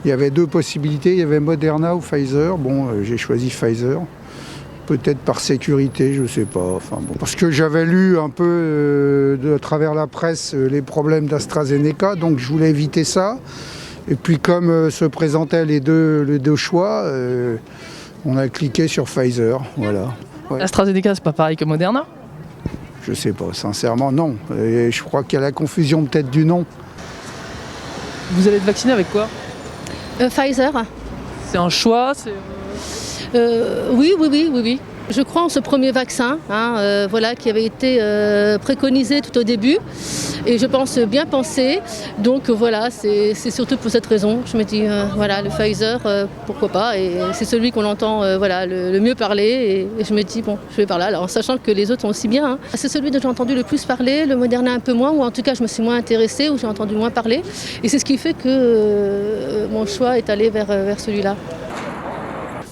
Il y avait deux possibilités, il y avait Moderna ou Pfizer. Bon, j'ai choisi Pfizer. Peut-être par sécurité, je ne sais pas. Enfin, bon. Parce que j'avais lu un peu à travers la presse les problèmes d'AstraZeneca, donc je voulais éviter ça. Et puis comme se présentaient les deux choix, on a cliqué sur Pfizer. Voilà. Ouais. AstraZeneca, c'est pas pareil que Moderna? Je sais pas, sincèrement, non. Et je crois qu'il y a la confusion peut-être du nom. Vous allez être vacciné avec quoi? Pfizer. C'est un choix? Oui. Je crois en ce premier vaccin, qui avait été préconisé tout au début. Et je pense bien penser. Donc voilà, c'est surtout pour cette raison. Je me dis, le Pfizer, pourquoi pas. Et c'est celui qu'on entend le mieux parler. Et je me dis, bon, je vais par là. Alors, en sachant que les autres sont aussi bien. C'est celui dont j'ai entendu le plus parler, le Moderna un peu moins, ou en tout cas, je me suis moins intéressée, ou j'ai entendu moins parler. Et c'est ce qui fait que mon choix est allé vers celui-là.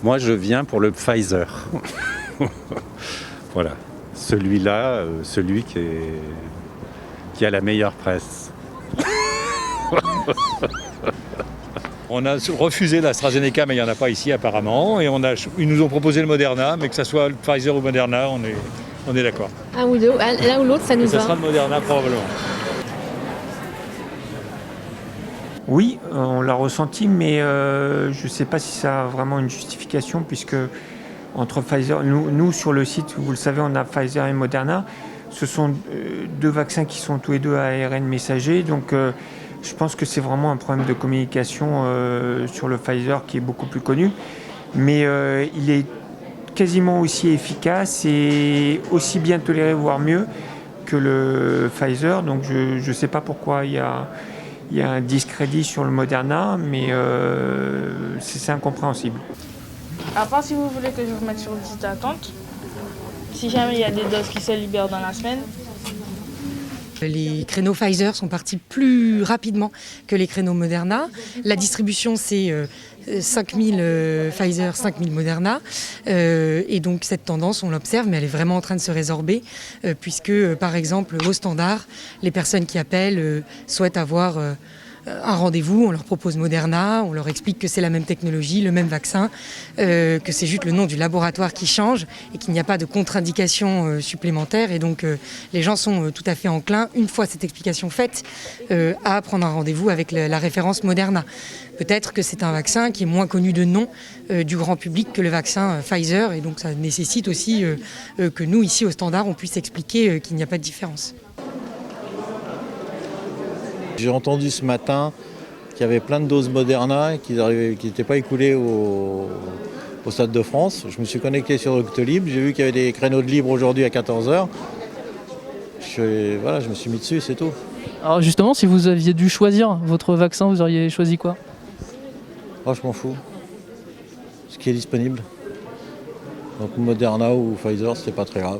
Moi, je viens pour le Pfizer. Voilà, celui-là, celui qui a la meilleure presse. On a refusé l'AstraZeneca, mais il n'y en a pas ici apparemment. Et ils nous ont proposé le Moderna, mais que ce soit le Pfizer ou Moderna, on est d'accord. Un ou deux, l'un ou l'autre, ça nous va. Ça sera le Moderna probablement. Oui, on l'a ressenti, mais je ne sais pas si ça a vraiment une justification, puisque entre Pfizer, nous sur le site, vous le savez, on a Pfizer et Moderna. Ce sont deux vaccins qui sont tous les deux à ARN messager, donc je pense que c'est vraiment un problème de communication sur le Pfizer qui est beaucoup plus connu, mais il est quasiment aussi efficace et aussi bien toléré, voire mieux, que le Pfizer, donc je ne sais pas pourquoi il y a un discrédit sur le Moderna, mais c'est incompréhensible. À part si vous voulez que je vous mette sur liste d'attente, si jamais il y a des doses qui se libèrent dans la semaine. Les créneaux Pfizer sont partis plus rapidement que les créneaux Moderna. La distribution, c'est 5000 Pfizer, 5000 Moderna. Et donc cette tendance, on l'observe, mais elle est vraiment en train de se résorber, puisque par exemple au standard, les personnes qui appellent souhaitent avoir un rendez-vous, on leur propose Moderna, on leur explique que c'est la même technologie, le même vaccin, que c'est juste le nom du laboratoire qui change et qu'il n'y a pas de contre-indication supplémentaire. Et donc les gens sont tout à fait enclins, une fois cette explication faite, à prendre un rendez-vous avec la référence Moderna. Peut-être que c'est un vaccin qui est moins connu de nom du grand public que le vaccin Pfizer, et donc ça nécessite aussi que nous, ici au Standard, on puisse expliquer qu'il n'y a pas de différence. J'ai entendu ce matin qu'il y avait plein de doses Moderna qui n'étaient pas écoulées au Stade de France. Je me suis connecté sur Doctolib, j'ai vu qu'il y avait des créneaux de libre aujourd'hui à 14h. Je me suis mis dessus, c'est tout. Alors justement, si vous aviez dû choisir votre vaccin, vous auriez choisi quoi? Oh, je m'en fous. Ce qui est disponible. Donc Moderna ou Pfizer, c'était pas très grave.